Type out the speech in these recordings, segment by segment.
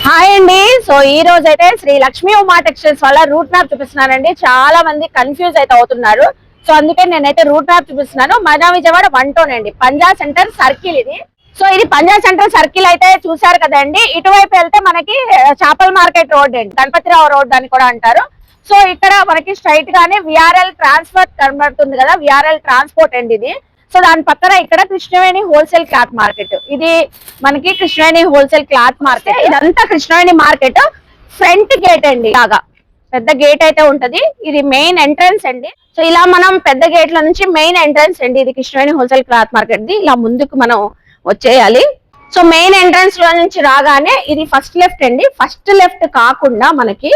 Hi అండి. So ఈ రోజు అయితే శ్రీ లక్ష్మీ ఉమా టెక్స్టైల్స్ వల్ల రూట్ మ్యాప్ చూపిస్తున్నానండి. చాలా మంది కన్ఫ్యూజ్ అయితే అవుతున్నారు. సో అందుకే నేనైతే రూట్ మ్యాప్ చూపిస్తున్నాను. మన విజయవాడ 1 టౌన్ అండి, పంజా సెంటర్ సర్కిల్ ఇది. సో ఇది పంజా సెంటర్ సర్కిల్ అయితే చూసారు కదండి. ఇటువైపు వెళ్తే మనకి చేపల మార్కెట్ రోడ్ అండి, గణపతిరావు రోడ్ అని కూడా అంటారు. సో ఇక్కడ మనకి స్ట్రైట్ గానే విఆర్ఎల్ ట్రాన్స్పోర్ట్ కనబడుతుంది కదా, విఆర్ఎల్ ట్రాన్స్పోర్ట్ అండి ఇది. సో దాని పక్కన ఇక్కడ కృష్ణవేణి హోల్సేల్ క్లాత్ మార్కెట్, ఇది మనకి కృష్ణవేణి హోల్సేల్ క్లాత్ మార్కెట్. ఇదంతా కృష్ణవేణి మార్కెట్ ఫ్రంట్ గేట్ అండి, లాగా పెద్ద గేట్ అయితే ఉంటది. ఇది మెయిన్ ఎంట్రన్స్ అండి. సో ఇలా మనం పెద్ద గేట్ల నుంచి మెయిన్ ఎంట్రన్స్ అండి, ఇది Krishnaveni wholesale cloth market the. ఇలా ముందుకు మనం వచ్చేయాలి. సో మెయిన్ ఎంట్రన్స్ లో నుంచి రాగానే ఇది ఫస్ట్ లెఫ్ట్ అండి. ఫస్ట్ లెఫ్ట్ కాకుండా మనకి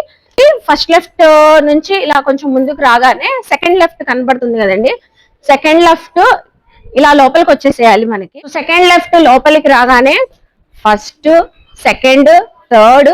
ఫస్ట్ లెఫ్ట్ నుంచి ఇలా కొంచెం ముందుకు రాగానే సెకండ్ లెఫ్ట్ కనబడుతుంది కదండి. సెకండ్ లెఫ్ట్ ఇలా లోపలికి వచ్చేసేయాలి మనకి. సెకండ్ లెఫ్ట్ లోపలికి రాగానే first, second, third,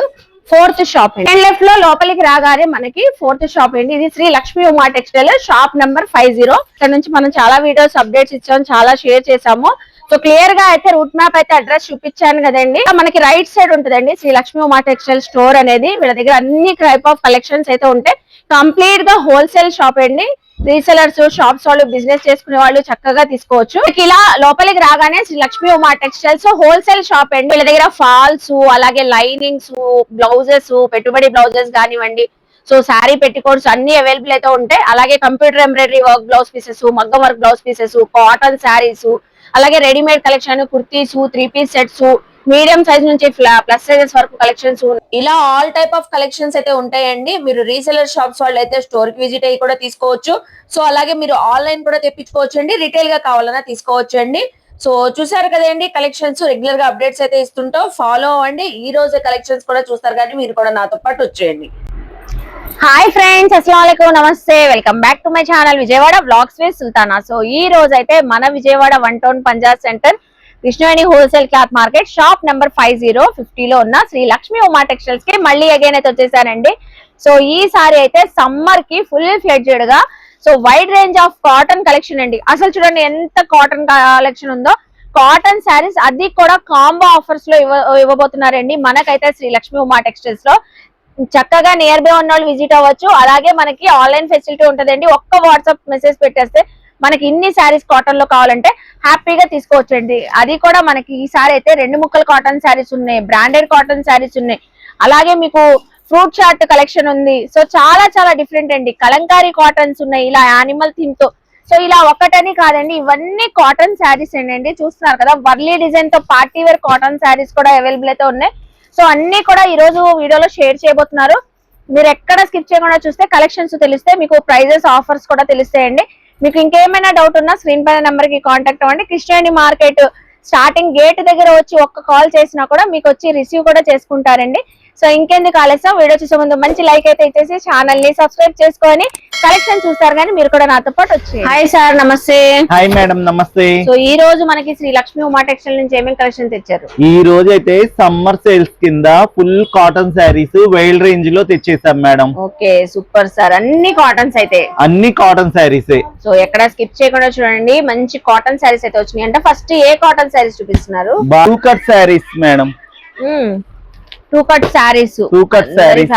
fourth shop అండి. సెకండ్ లెఫ్ట్ లో లోపలికి రాగానే మనకి ఫోర్త్ షాప్ అండి. ఇది Shri Lakshmi Uma textile shop number 50. ఇక్కడ నుంచి మనం చాలా వీడియోస్ అప్డేట్స్ ఇచ్చాము, చాలా షేర్ చేసాము. సో క్లియర్ గా అయితే రూట్ మ్యాప్ అయితే అడ్రస్ చూపించాను కదండి. మనకి రైట్ సైడ్ ఉంటుందండి శ్రీ లక్ష్మీ ఉమా టెక్స్టైల్ స్టోర్ అనేది. వీళ్ళ దగ్గర అన్ని టైప్ ఆఫ్ కలెక్షన్స్ అయితే ఉంటాయి. కంప్లీట్ గా హోల్సేల్ షాప్ అండి. రీసెలర్స్, షాప్స్ వాళ్ళు, బిజినెస్ చేసుకునే వాళ్ళు చక్కగా తీసుకోవచ్చు. ఇలా లోపలికి రాగానే Shri Lakshmi Uma textiles wholesale shop అండి. వీళ్ళ దగ్గర ఫాల్స్, అలాగే లైనింగ్స్, బ్లౌజెస్, పెట్టుబడి బ్లౌజెస్ కానివ్వండి, సో శారీ పెట్టికోట్స్ అన్ని అవైలబుల్ అయితే ఉంటాయి. అలాగే computer embroidery work blouse pieces, మగ్గం work blouse pieces, cotton saris, అలాగే readymade collection, kurtis, 3 piece sets, medium size నుంచి ప్లస్ సైజెస్ వరకు కలెక్షన్స్, ఇలా ఆల్ టైప్ ఆఫ్ కలెక్షన్స్ అయితే ఉంటాయండి. మీరు రీసెలర్ షాప్స్ వాళ్ళు అయితే స్టోర్ కి విజిట్ అయ్యి కూడా తీసుకోవచ్చు. సో అలాగే మీరు ఆన్లైన్ కూడా తెప్పించుకోవచ్చు అండి, రిటైల్ గా కావాలన్నా తీసుకోవచ్చు అండి. సో చూసారు కదండి, కలెక్షన్స్ రెగ్యులర్ గా అప్డేట్స్ అయితే ఇస్తుంటాం, ఫాలో అవ్వండి. ఈ రోజు కలెక్షన్స్ కూడా చూస్తారు కానీ మీరు కూడా నాతో పాటు వచ్చేయండి. హాయ్ ఫ్రెండ్స్, అస్సలాముఅలైకుం, నమస్తే, welcome back to my channel Vijayawada vlogs with Sultana. So ఈ రోజు అయితే మన Vijayawada 1 town Panja centre Krishnaveni wholesale cloth market shop number 50 లో ఉన్న శ్రీ లక్ష్మీ ఉమా టెక్స్టైల్స్ కి మళ్ళీ అగైన్ అయితే వచ్చేసానండి. సో ఈసారి అయితే సమ్మర్ కి ఫుల్ ఫ్లెడ్జెడ్ గా so wide range of cotton collection అండి. అసలు చూడండి ఎంత కాటన్ కలెక్షన్ ఉందో. కాటన్ శారీస్ అది కూడా కాంబో ఆఫర్స్ లో ఇవ్వబోతున్నారండి మనకైతే శ్రీ లక్ష్మీ ఉమా టెక్స్టైల్స్ లో. చక్కగా నియర్ బై ఉన్న వాళ్ళు విజిట్ అవ్వచ్చు. అలాగే మనకి ఆన్లైన్ ఫెసిలిటీ ఉంటుందండి. ఒక్క వాట్సాప్ మెసేజ్ పెట్టేస్తే మనకి ఇన్ని శారీస్ కాటన్ లో కావాలంటే హ్యాపీగా తీసుకోవచ్చు అండి. అది కూడా మనకి ఈసారి అయితే 2 ముక్కల కాటన్ శారీస్ ఉన్నాయి, బ్రాండెడ్ కాటన్ శారీస్ ఉన్నాయి, అలాగే మీకు ఫ్రూట్ చార్ట్ కలెక్షన్ ఉంది. సో చాలా చాలా డిఫరెంట్ అండి. కలంకారీ కాటన్స్ ఉన్నాయి, ఇలా యానిమల్ థీమ్ తో. సో ఇలా ఒక్కటని కాదండి, ఇవన్నీ కాటన్ శారీస్ అండి. చూస్తున్నారు కదా, వర్లీ డిజైన్ తో పార్టీ వేర్ కాటన్ శారీస్ కూడా అవైలబుల్ అయితే ఉన్నాయి. సో అన్ని కూడా ఈ రోజు వీడియోలో షేర్ చేయబోతున్నారు. మీరు ఎక్కడ స్కిప్ చేయకుండా చూస్తే కలెక్షన్స్ తెలిస్తే మీకు ప్రైజెస్, ఆఫర్స్ కూడా తెలుస్తాయండి. మీకు ఇంకేమైనా డౌట్ ఉన్నా స్క్రీన్ పైన నెంబర్ కి కాంటాక్ట్ అవ్వండి. కృష్ణవేణి మార్కెట్ స్టార్టింగ్ గేట్ దగ్గర వచ్చి ఒక్క కాల్ చేసినా కూడా మీకు వచ్చి రిసీవ్ కూడా చేసుకుంటారండి. సో ఇంకెందుకు ఆలస్యం, వీడియో చూసే ముందు మంచి లైక్ అయితే ఇచ్చేసి ఛానల్ ని సబ్స్క్రైబ్ చేసుకొని కలెక్షన్ చూస్తారు కానీ మీరు కూడా నాతో పాటు వచ్చి. హాయ్ సార్, నమస్తే. హాయ్ మేడం, నమస్తే. సో ఈ రోజు మనకి శ్రీ లక్ష్మీ ఉమా టెక్స్టైల్ నుంచి ఏమేమి కలెక్షన్ తెచ్చారు? ఈ రోజు అయితే సమ్మర్ సేల్స్ కింద full cotton saris wild range లో తెచ్చేసాం మేడం. Okay, super sir. అన్ని కాటన్స్ అయితే, అన్ని కాటన్ శారీస్. సో ఎక్కడ స్కిప్ చేయకుండా చూడండి, మంచి కాటన్ శారీస్ అయితే వచ్చినాయి. అంటే ఫస్ట్ ఏ కాటన్ శారీస్ చూపిస్తున్నారు? Two cut saris madam. 2 cut saris, 2 cut saris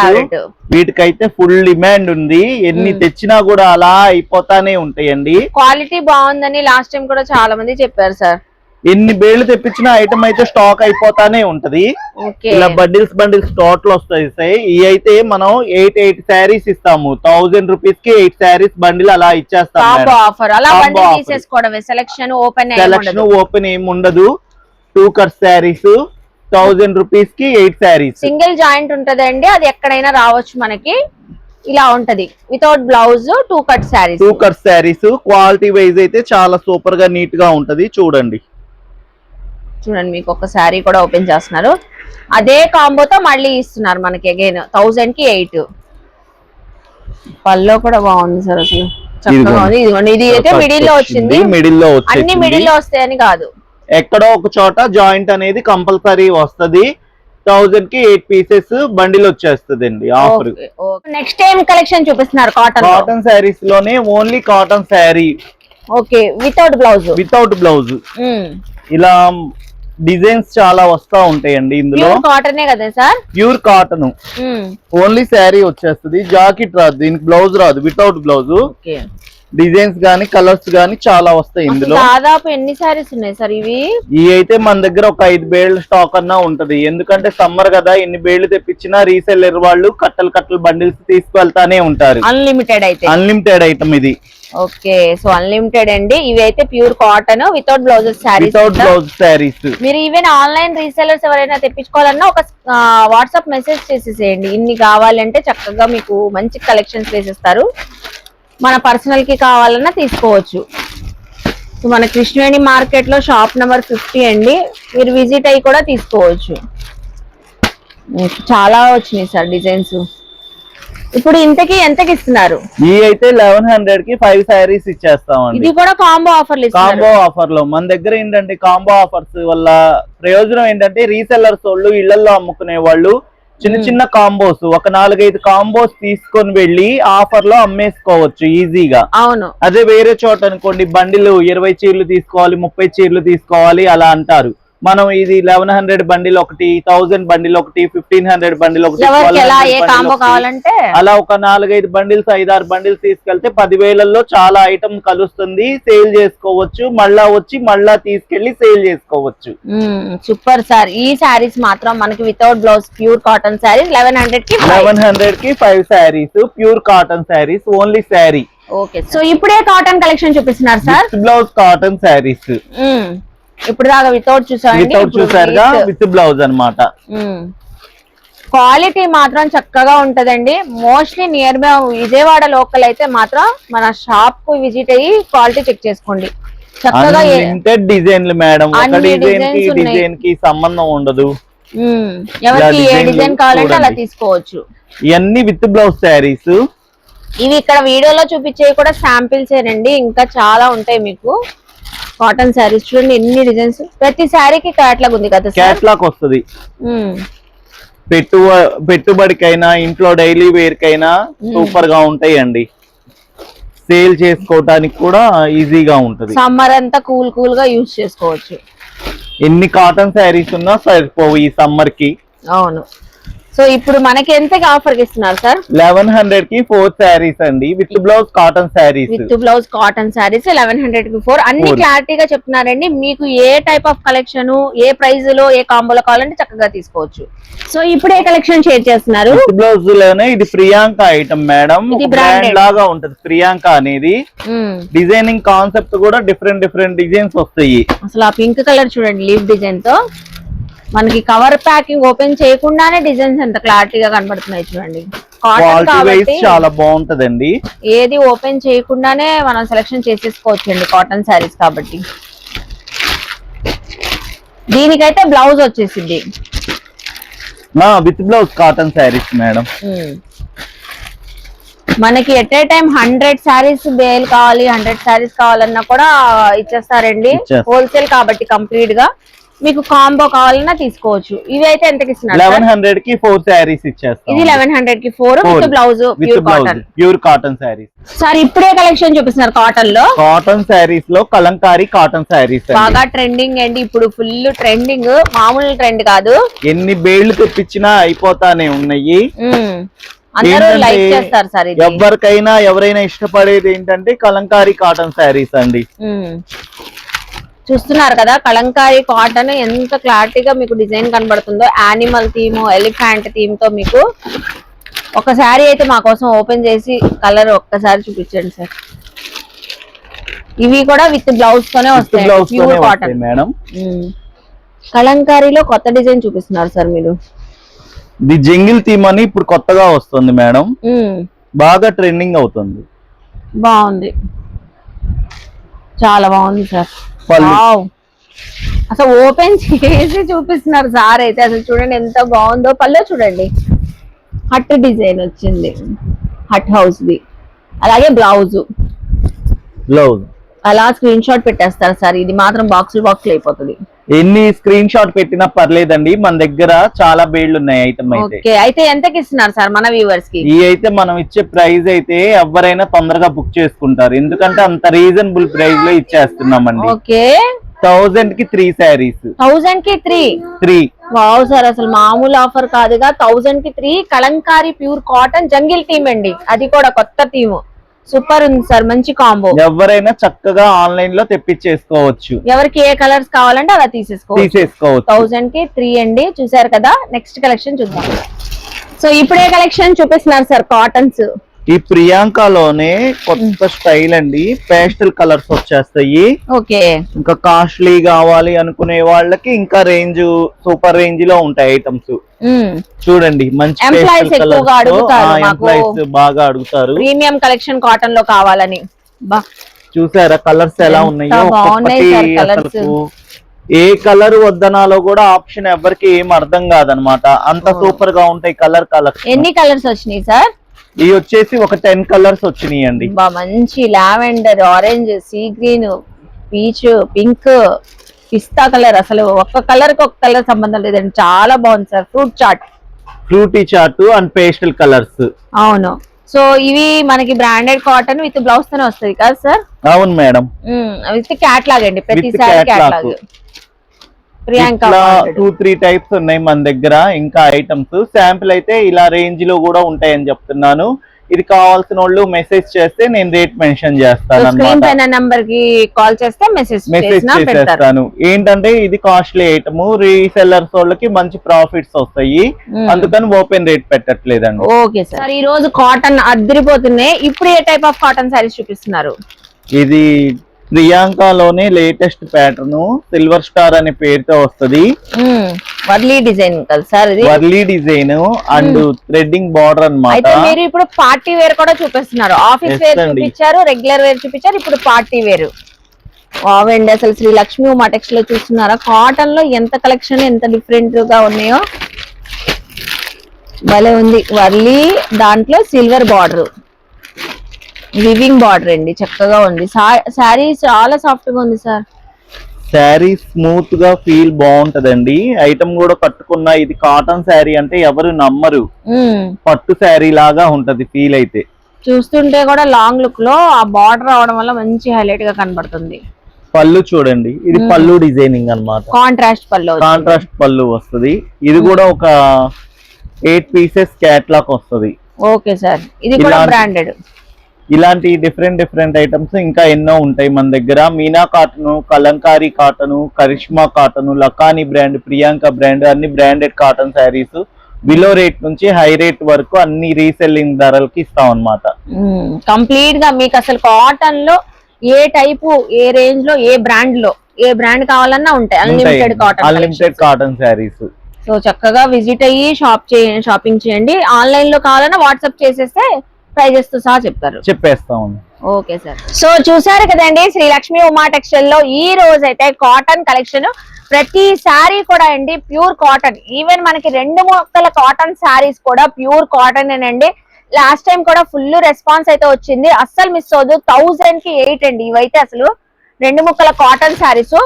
వీటికైతే ఫుల్ డిమాండ్ ఉంది. ఎన్ని తెచ్చినా కూడా అలా అయిపోతానే ఉంటాయండి. క్వాలిటీ బాగుందని లాస్ట్ టైం కూడా చాలా మంది చెప్పారు సార్. ఎన్ని బేళ్లు తెప్పించినా ఐటమ్ అయితే స్టాక్ అయిపోతానే ఉంటది. ఇలా బండిల్స్ టోటల్ వస్తాయి. ఇవి అయితే మనం 8 శారీస్ ఇస్తాము. 1000 రూపీస్ కి 8 శారీస్ బండిల్ అలా ఇచ్చేస్తాం. సెలక్షన్ ఓపెన్ ఏమి ఉండదు. 2 కట్ శారీస్ 1000 రూపీస్ కి 8 శారీస్. సింగిల్ జాయింట్ ఉంటదండి, అది ఎక్కడైనా రావచ్చు మనకి. ఇలా ఉంటది without blouse. 2 cut saris, 2 cut saris quality wise అయితే చాలా సూపర్ గా నీట్ గా ఉంటది. చూడండి మీకు ఒక శారీ కూడా ఓపెన్ చేస్తున్నారు. అదే కాంబోతో మళ్ళీ ఇస్తున్నారు మనకి అగైన్ 1000 కి 8. పల్లో కూడా బాగుంది సార్, అసలు చక్కగా ఉంది. ఇది అయితే మిడిల్ లో వచ్చింది. అన్ని మిడిల్ లో వస్తాయని కాదు, ఎక్కడో ఒక చోట జాయింట్ అనేది కంపల్సరీ వస్తది. 1000 కి 8 పీసెస్ బండిల్ వచ్చేస్తుంది అండి ఆఫర్. నెక్స్ట్ టైం కలెక్షన్ చూపిస్తున్నారు కాటన్ శారీస్ లోనే, only cotton sari. Okay, without blouse. ఇలా డిజైన్స్ చాలా వస్తా ఉంటాయండి ఇందులో. కాటనే కదా sir? Pure cotton, only sari వచ్చేస్తుంది, జాకెట్ రాదు, దీనికి బ్లౌజ్ రాదు, వితౌట్ బ్లౌజ్. డిజైన్స్ గానీ కలర్స్ గానీ చాలా వస్తాయి ఇందులో. దాదాపు ఎన్ని సారీస్ ఉన్నాయి సార్ ఇవి? అయితే మన దగ్గర ఒక 5 బేళ్ల స్టాక్ అన్నా ఉంటది, ఎందుకంటే సమ్మర్ కదా, ఎన్ని బేళ్లు తెప్పించినా రీసెల్లర్ వాళ్ళు కట్టలు బండిల్స్ తీసుకువెళ్తానే ఉంటారు. అన్లిమిటెడ్ ఐటమ్ ఇది. ఓకే, సో అన్లిమిటెడ్ అండి. ఇవి అయితే pure cotton without blouses saris. మీరు ఈవెన్ ఆన్లైన్ రీసెలర్స్ ఎవరైనా తెప్పించుకోవాలన్నా ఒక వాట్సాప్ మెసేజ్ చేసేసేయండి, ఇన్ని కావాలంటే చక్కగా మీకు మంచి కలెక్షన్స్ వేసిస్తారు. మన పర్సనల్ కి కావాలన్నా తీసుకోవచ్చు. సో మన కృష్ణవేణి మార్కెట్ లో షాప్ నెంబర్ 50 అండి, మీరు విజిట్ అయ్యి కూడా తీసుకోవచ్చు. చాలా వచ్చినాయి సార్ డిజైన్స్. ఇప్పుడు ఇంతకి ఎంతకి ఇస్తున్నారు? ఈ అయితే 1100 కి 5 శారీస్ ఇచ్చేస్తామండి. ఇది కూడా కాంబో ఆఫర్. కాంబో ఆఫర్ లో మన దగ్గర ఏంటంటే కాంబో ఆఫర్స్ వల్ల ప్రయోజనం ఏంటంటే రీసెల్లర్స్ వాళ్ళు ఇళ్లలో అమ్ముకునే వాళ్ళు చిన్న కాంబోస్, ఒక 4-5 కాంబోస్ తీసుకొని వెళ్ళి ఆఫర్ లో అమ్మేసుకోవచ్చు ఈజీగా. అవును. అదే వేరే చోట అనుకోండి బండిలు 20 చీరలు తీసుకోవాలి, 30 చీరలు తీసుకోవాలి అలా అంటారు. మనం ఇది 1100 బండిల్ ఒకటి, 1000 బండిల్ ఒకటి, 1500 బండిల్ ఒకటి, అలా ఒక 4-5 బండిల్స్ 5-6 బండిల్స్ తీసుకెళ్తే 10,000లో చాలా ఐటమ్ కలుస్తుంది, సేల్ చేసుకోవచ్చు, మళ్ళా తీసుకెళ్లి సేల్ చేసుకోవచ్చు. Super sir. ఈ శారీస్ మాత్రం మనకి without blouse pure cotton saris 1100 కి 5 saris, pure cotton saris, only sari. Okay, so ఇప్పుడే కాటన్ కలెక్షన్ చూపిస్తున్నారు సార్. Blouse cotton saris. ఇప్పుడు దాకా వితౌట్ చూసారుగా, విత్ బ్లౌజ్ అన్నమాట. క్వాలిటీ మాత్రం చక్కగా ఉంటదండి. Mostly near by Vijayawada local అయితే మాత్రం మన షాప్ కు విజిట్ అయ్యి క్వాలిటీ చెక్ చేసుకోండి. చక్కగా డిజైన్లు మేడం, ఒక డిజైన్ కి సంబంధం ఉండదు, ఎవరికి ఏ డిజైన్ కావాలంటే అలా తీసుకోవచ్చు. ఇవన్నీ విత్ బ్లౌజ్ శారీస్. ఇవి ఇక్కడ వీడియోలో చూపించేవి కూడా శాంపిల్స్ ఏనండి, ఇంకా చాలా ఉంటాయి మీకు. కాటన్ శారీస్ చూడండి ఎన్ని డిజైన్స్, ప్రతి శారీకి క్యాట్లాగ్ ఉంది కదా, క్యాట్లాగ్ వస్తుంది. పెట్టుబడికైనా ఇంట్లో డైలీ వేర్ కైనా సూపర్ గా ఉంటాయండి, సేల్ చేసుకోవడానికి కూడా ఈజీగా ఉంటది. సమ్మర్ అంతా కూల్ గా యూజ్ చేసుకోవచ్చు. ఎన్ని కాటన్ శారీస్ ఉన్నా సరిపోవు ఈ సమ్మర్ కి. అవును. సో ఇప్పుడు మనకి ఎంతకి ఆఫర్ ఇస్తున్నారు సార్? 1100 కి 4 శారీస్ అండి, with blouse cotton saris. With blouse cotton saris 1100 కి 4. అన్ని క్లారిటీగా చెప్తున్నారండి. మీకు ఏ టైప్ ఆఫ్ కలెక్షన్, ఏ ప్రైస్ లో, ఏ కాంబోలో కావాలంటే చక్కగా తీసుకోవచ్చు. సో ఇప్పుడు ఏ కలెక్షన్ షేర్ చేస్తున్నారు? విత్ బ్లౌజ్ లోనే ఇది ప్రియాంక ఐటమ్ మేడం, బ్రాండ్ లాగా ఉంటది ప్రియాంక అనేది. డిజైనింగ్ కాన్సెప్ట్ కూడా డిఫరెంట్ డిజైన్స్ వస్తాయి. అసలు ఆ పింక్ కలర్ చూడండి, లీఫ్ డిజైన్ తో మనకి కవర్ ప్యాకింగ్ ఓపెన్ చేయకుండానే డిజైన్స్ ఎంత క్లారిటీగా కనబడుతున్నాయి చూడండి. కాటన్ కాబట్టి చాలా బాగుంటదండి, ఏది ఓపెన్ చేయకుండానే మనం సెలెక్షన్ చేసేసుకోవచ్చు అండి కాటన్ శారీస్ కాబట్టి. దీనికైతే బ్లౌజ్ వచ్చేసింది with blouse cotton saris madam. మనకి at a time 100 saris bale కావాలి, 100 శారీస్ కావాలన్నా కూడా ఇచ్చేస్తారండి. హోల్సేల్ కాబట్టి కంప్లీట్ గా మీకు కాంబో కావాలన్నా తీసుకోవచ్చు. ఇవి అయితే ఎంతకి ఇస్తున్నారు? 1100 కి 4 శారీస్ ఇచ్చేస్తాం. ఇది 1100 కి 4 with blouse pure cotton saris. Sir ఇప్పుడే కలెక్షన్ చూపిస్తున్నారు కాటన్ లో. కాటన్ శారీస్ లో కలంకారీ కాటన్ శారీస్ బాగా ట్రెండింగ్ అండి, ఇప్పుడు ఫుల్ ట్రెండింగ్, మామూలు ట్రెండ్ కాదు. ఎన్ని బేళ్లు తెప్పించినా అయిపోతానే ఉన్నాయి. అందరూ లైక్ చేస్తారు సార్. ఎవరికైనా ఎవరైనా ఇష్టపడేది ఏంటంటే కలంకారీ కాటన్ శారీస్ అండి. చూస్తున్నారు కదా కలంకారీ కాటన్ ఎంత క్లారిటీగా మీకు డిజైన్ కనబడుతుందో. యానిమల్ థీమ్, ఎలిఫెంట్ థీమ్ తో మీకు ఒక శారీ అయితే మా కోసం ఓపెన్ చేసి కలర్ ఒక్కసారి చూపించండి సార్. ఇవి కూడా విత్ బ్లౌజ్ తోనే వస్తాయి, ప్యూర్ కాటన్ మేడం. కలంకారీలో కొత్త డిజైన్ చూపిస్తున్నారు సార్ మీరు. ది జంగిల్ థీమ్ అని ఇప్పుడు కొత్తగా వస్తుంది మేడం, బాగా ట్రెండింగ్ అవుతుంది. బాగుంది, చాలా బాగుంది సార్. అసలు ఓపెన్ చేసి చూపిస్తున్నారు సార్ అయితే. అసలు చూడండి ఎంత బాగుందో. పళ్ళు చూడండి, హట్ డిజైన్ వచ్చింది, హట్ హౌస్ ది. అలాగే బ్లౌజ్ అలా స్క్రీన్ షాట్ పెట్టేస్తారు సార్. ఇది మాత్రం బాక్స్ అయిపోతుంది. ఎన్ని స్క్రీన్ షాట్ పెట్టినా పర్లేదండి, మన దగ్గర చాలా బేళ్లు ఉన్నాయి ఐటమ్ అయితే. అయితే ఎంతకి ఇస్తున్నారు సార్ మన వ్యూవర్స్ కి? ఈ అయితే మనం ఇచ్చే ప్రైస్ అయితే ఎవరైనా తొందరగా బుక్ చేసుకుంటారు, ఎందుకంటే అంత రీజనబుల్ ప్రైస్ లో ఇచ్చేస్తున్నామండి. ఓకే, 1000 కి 3 శారీస్. 1000 కి 3. వావ్ సార్, అసలు మామూలు ఆఫర్ కాదుగా. 1000 కి 3 Kalamkari pure cotton jungle theme అండి, అది కూడా కొత్త థీమ్. సూపర్ ఉంది సార్, మంచి కాంబో. ఎవరైనా చక్కగా ఆన్లైన్ లో తెప్పించేసుకోవచ్చు. ఎవరికి ఏ కలర్స్ కావాలంటే అలా తీసేసుకోవచ్చు. 1000 కి 3 అండి. చూసారు కదా, నెక్స్ట్ కలెక్షన్ చూద్దాం. సో ఇప్పుడే కలెక్షన్ చూపిస్తున్నారు సార్ కాటన్స్. ఈ ప్రియాంకలోనే కొత్త స్టైల్ అండి, పేస్టల్ కలర్స్ వచ్చేస్తాయి. ఓకే, ఇంకా కాస్ట్లీ కావాలి అనుకునే వాళ్ళకి ఇంకా రేంజ్ సూపర్ రేంజ్ లో ఉంటాయి ఐటమ్స్. చూడండి, మంచి ఎంప్లాయీస్ బాగా అడుగుతారు ప్రీమియం కలెక్షన్ కాటన్ లో కావాలని. చూసారా కలర్స్ ఎలా ఉన్నాయో. ఏ కలర్ వద్దనాలో కూడా ఆప్షన్ ఎవరికి ఏం అర్థం కాదనమాట, అంత సూపర్ గా ఉంటాయి కలర్ కలర్స్. ఎన్ని కలర్స్ వచ్చినాయి సార్? ఇవి వచ్చేసి ఒక 10 కలర్స్ వచ్చినాయి అండి. మంచి lavender, orange, sea green, peach, pink, పిస్తా కలర్. అసలు ఒక్క కలర్ కి ఒక కలర్ సంబంధం లేదండి, చాలా బాగుంది sir. Fruity chart and pastel colours. అవును. సో ఇవి మనకి బ్రాండెడ్ కాటన్ విత్ బ్లౌజ్ తోనే వస్తుంది కదా సార్? అవును మేడం, విత్ క్యాట్లాగ్ అండి, ప్రతిసారి క్యాట్లాగ్. ప్రియాంక 2-3 టైప్స్ ఉన్నాయి మన దగ్గర ఇంకా ఐటమ్స్. శాంపుల్ అయితే ఇలా రేంజ్ లో కూడా ఉంటాయని చెప్తున్నాను. ఇది కావాల్సిన వాళ్ళు మెసేజ్ చేస్తే నేను రేట్ మెన్షన్ చేస్తాను. నంబర్ కి కాల్ చేస్తే మెసేజ్ చేస్తాను. ఏంటంటే ఇది కాస్ట్లీ ఐటమ్, రీసెల్లర్స్ వాళ్ళకి మంచి ప్రాఫిట్స్ వస్తాయి, అందుకని ఓపెన్ రేట్ పెట్టట్లేదండి. ఓకే సార్, ఈ రోజు కాటన్ అద్దరిపోతున్నాయి. ఇప్పుడు ఏ టైప్ ఆఫ్ కాటన్ సారీస్ చూపిస్తున్నారు? ఇది ప్రియాంకలోనే లేటెస్ట్ ప్యాటర్న్, సిల్వర్ స్టార్ అనే పేరుతో వస్తది. వర్లీ డిజైన్ కదా సార్ ఇది? Warli design and threading border అన్నమాట. అయితే మీరు ఇప్పుడు పార్టీ వేర్ కూడా చూపిస్తున్నారు. ఆఫీస్ వేర్ చూపించారు, రెగ్యులర్ వేర్ చూపించారు, ఇప్పుడు పార్టీ వేర్. వావండి, అసలు శ్రీ లక్ష్మీ ఉమా టెక్స్ లో చూస్తున్నారా కాటన్ లో ఎంత కలెక్షన్, ఎంత డిఫరెంట్ గా ఉన్నాయో. భలే ఉంది. వర్లీ దాంట్లో సిల్వర్ బార్డర్, వివింగ్ బార్డర్ అండి, చక్కగా ఉంది. శారీ చాలా సాఫ్ట్ గా ఉంది సార్. శారీ స్మూత్ గా ఫీల్ బాగుంటదండి. ఐటమ్ కూడా కట్టుకున్నా ఇది కాటన్ శారీ అంటే ఎవరు నమ్మరు, పట్టు శారీ లాగా ఉంటది ఫీల్. అయితే చూస్తుంటే కూడా లాంగ్ లుక్ లో ఆ బార్డర్ రావడం వల్ల మంచి హైలైట్ గా కనబడుతుంది. పళ్ళు చూడండి, ఇది పళ్ళు డిజైనింగ్ అన్నమాట. కాంట్రాస్ట్ పళ్ళు వస్తుంది. ఇది కూడా ఒక 8 పీసెస్ క్యాట్లాగ్ వస్తుంది. ఓకే సార్, ఇది కూడా బ్రాండెడ్. ఇలాంటి డిఫరెంట్ ఐటమ్స్ ఇంకా ఎన్నో ఉంటాయి మన దగ్గర. Meena cotton, Kalamkari cotton, Karishma cotton, Lakani brand, Priyanka brand, అన్ని branded cotton saris below rate నుంచి హై రేట్ వరకు అన్ని రీసెల్లింగ్ ధరలకి ఇస్తాం అన్నమాట. కంప్లీట్ గా మీకు అసలు కాటన్ లో ఏ టైపు, ఏ రేంజ్ లో, ఏ బ్రాండ్ కావాలన్నా ఉంటాయి. Unlimited cotton saris. సో చక్కగా విజిట్ అయ్యి షాపింగ్ చేయండి. ఆన్లైన్ లో కావాలన్నా వాట్సాప్ చేసేస్తే ప్రైజెస్ తో సహా చెప్పేస్తాం. Okay sir. సో చూసారు కదండి, శ్రీ లక్ష్మీ ఉమా టెక్స్టైల్ లో ఈ రోజు అయితే కాటన్ కలెక్షన్ ప్రతి శారీ కూడా అండి ప్యూర్ కాటన్. ఈవెన్ మనకి 2 ముక్కల కాటన్ శారీస్ కూడా ప్యూర్ కాటన్ అండి. లాస్ట్ టైం కూడా ఫుల్ రెస్పాన్స్ అయితే వచ్చింది, అస్సలు మిస్ అవ్వదు. 1000 కి 8 అండి ఇవైతే. అసలు 2 ముక్కల కాటన్ శారీస్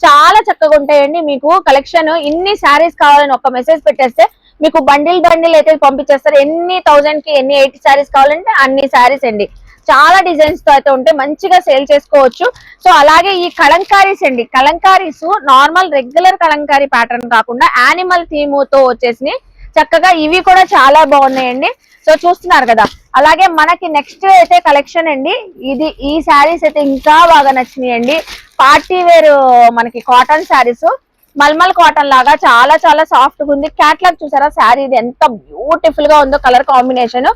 చాలా చక్కగా ఉంటాయండి. మీకు కలెక్షన్ ఇన్ని శారీస్ కావాలని ఒక మెసేజ్ పెట్టేస్తే మీకు బండిల్ అయితే పంపించేస్తారు. ఎన్ని 1000 కి ఎన్ని 8 శారీస్ కావాలంటే అన్ని శారీస్ అండి. చాలా డిజైన్స్ తో అయితే ఉంటే మంచిగా సేల్ చేసుకోవచ్చు. సో అలాగే ఈ కలంకారీస్ అండి, kalamkaris normal regular Kalamkari pattern కాకుండా యానిమల్ థీమ్ తో వచ్చేసి చక్కగా ఇవి కూడా చాలా బాగున్నాయండి. సో చూస్తున్నారు కదా. అలాగే మనకి నెక్స్ట్ అయితే కలెక్షన్ అండి, ఈ శారీస్ అయితే ఇంకా బాగా నచ్చినాయండి. పార్టీ వేర్ మనకి కాటన్ శారీస్, మల్మల్ కాటన్ లాగా చాలా చాలా సాఫ్ట్ గా ఉంది. క్యాట్లాగ్ చూసారా శారీ, ఇది ఎంత బ్యూటిఫుల్ గా ఉందో కలర్ కాంబినేషన్.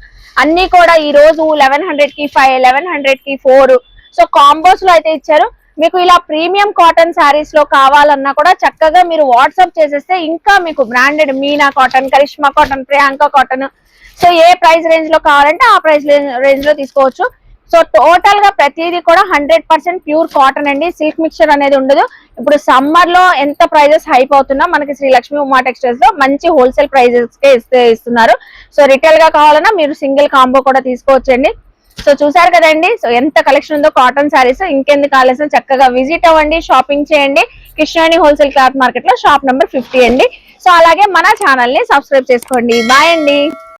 అన్ని కూడా ఈ రోజు 1100 కి 5, 1100 కి 4. సో కాంబోస్ లో అయితే ఇచ్చారు. మీకు ఇలా ప్రీమియం కాటన్ శారీస్ లో కావాలన్నా కూడా చక్కగా మీరు వాట్సాప్ చేసేస్తే ఇంకా మీకు branded Meena cotton, Karishma cotton, Priyanka cotton, so ఏ ప్రైస్ రేంజ్ లో కావాలంటే ఆ ప్రైస్ రేంజ్ లో తీసుకోవచ్చు. సో టోటల్ గా ప్రతిదీ కూడా 100% ప్యూర్ కాటన్ అండి, సిల్క్ మిక్చర్ అనేది ఉండదు. ఇప్పుడు సమ్మర్ లో ఎంత ప్రైజెస్ హైప్ అవుతున్నా మనకి శ్రీ లక్ష్మీ ఉమా టెక్స్టైల్స్ లో మంచి హోల్సేల్ ప్రైజెస్ కే ఇస్తున్నారు. సో రిటైల్ గా కావాలన్నా మీరు సింగిల్ కాంబో కూడా తీసుకోవచ్చండి. సో చూసారు కదండి, సో ఎంత కలెక్షన్ ఉందో కాటన్ శారీస్. ఇంకెందుకు ఆలస్యం, చక్కగా విజిట్ అవ్వండి, షాపింగ్ చేయండి. కృష్ణాని హోల్సేల్ క్లాత్ మార్కెట్ లో షాప్ నెంబర్ 50 అండి. సో అలాగే మన ఛానల్ ని సబ్స్క్రైబ్ చేసుకోండి. బాయ్ అండి.